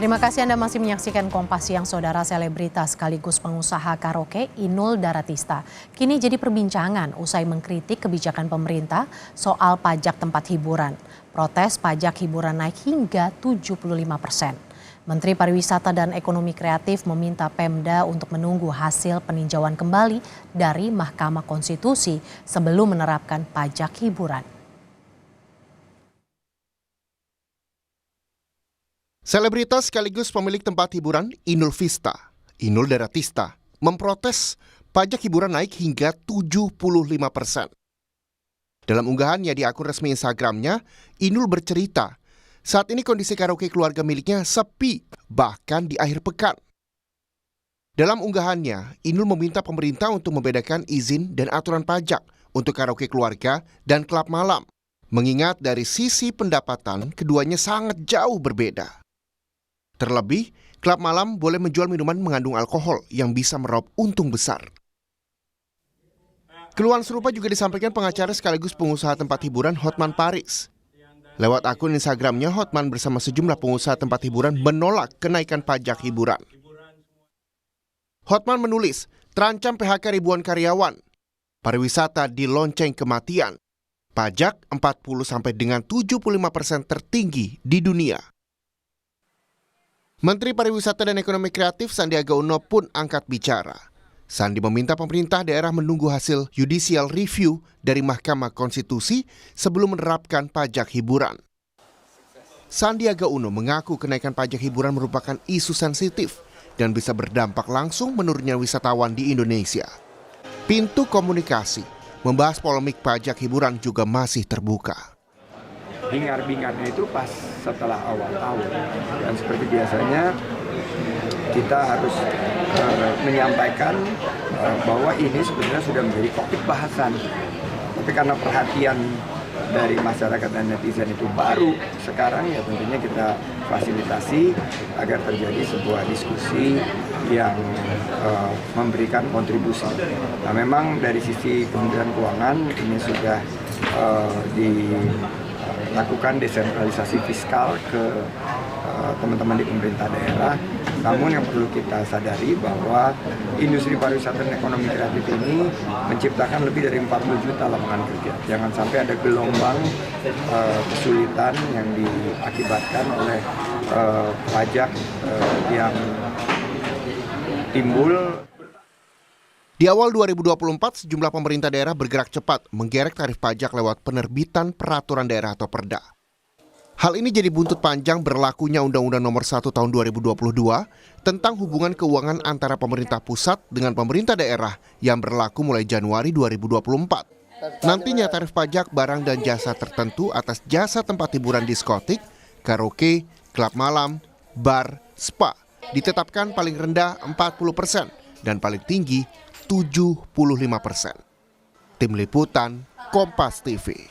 Terima kasih Anda masih menyaksikan Kompas Siang. Saudara, selebritas sekaligus pengusaha karaoke Inul Daratista kini jadi perbincangan usai mengkritik kebijakan pemerintah soal pajak tempat hiburan. Protes pajak hiburan naik hingga 75%. Menteri Pariwisata dan Ekonomi Kreatif meminta Pemda untuk menunggu hasil peninjauan kembali dari Mahkamah Konstitusi sebelum menerapkan pajak hiburan. Selebritas sekaligus pemilik tempat hiburan Inul Daratista, memprotes pajak hiburan naik hingga 75%. Dalam unggahannya di akun resmi Instagramnya, Inul bercerita, saat ini kondisi karaoke keluarga miliknya sepi, bahkan di akhir pekan. Dalam unggahannya, Inul meminta pemerintah untuk membedakan izin dan aturan pajak untuk karaoke keluarga dan klub malam, mengingat dari sisi pendapatan keduanya sangat jauh berbeda. Terlebih, klub malam boleh menjual minuman mengandung alkohol yang bisa meraup untung besar. Keluhan serupa juga disampaikan pengacara sekaligus pengusaha tempat hiburan Hotman Paris. Lewat akun Instagramnya, Hotman bersama sejumlah pengusaha tempat hiburan menolak kenaikan pajak hiburan. Hotman menulis, terancam PHK ribuan karyawan, pariwisata dilonceng kematian, pajak 40 sampai dengan 75% tertinggi di dunia. Menteri Pariwisata dan Ekonomi Kreatif Sandiaga Uno pun angkat bicara. Sandi meminta pemerintah daerah menunggu hasil judicial review dari Mahkamah Konstitusi sebelum menerapkan pajak hiburan. Sandiaga Uno mengaku kenaikan pajak hiburan merupakan isu sensitif dan bisa berdampak langsung menurunnya wisatawan di Indonesia. Pintu komunikasi membahas polemik pajak hiburan juga masih terbuka. Bingar-bingarnya itu pas setelah awal tahun, dan seperti biasanya kita harus menyampaikan bahwa ini sebenarnya sudah menjadi topik bahasan, tapi karena perhatian dari masyarakat dan netizen itu baru sekarang, ya tentunya kita fasilitasi agar terjadi sebuah diskusi yang memberikan kontribusi. Nah, memang dari sisi Kementerian Keuangan ini sudah dilakukan desentralisasi fiskal ke teman-teman di pemerintah daerah. Namun yang perlu kita sadari bahwa industri pariwisata dan ekonomi kreatif ini menciptakan lebih dari 40 juta lapangan kerja. Jangan sampai ada gelombang kesulitan yang diakibatkan oleh pajak yang timbul. Di awal 2024, sejumlah pemerintah daerah bergerak cepat menggerek tarif pajak lewat penerbitan peraturan daerah atau Perda. Hal ini jadi buntut panjang berlakunya Undang-Undang Nomor 1 Tahun 2022 tentang hubungan keuangan antara pemerintah pusat dengan pemerintah daerah yang berlaku mulai Januari 2024. Nantinya tarif pajak barang dan jasa tertentu atas jasa tempat hiburan diskotik, karaoke, klub malam, bar, spa ditetapkan paling rendah 40% dan paling tinggi 75%. Tim Liputan, Kompas TV.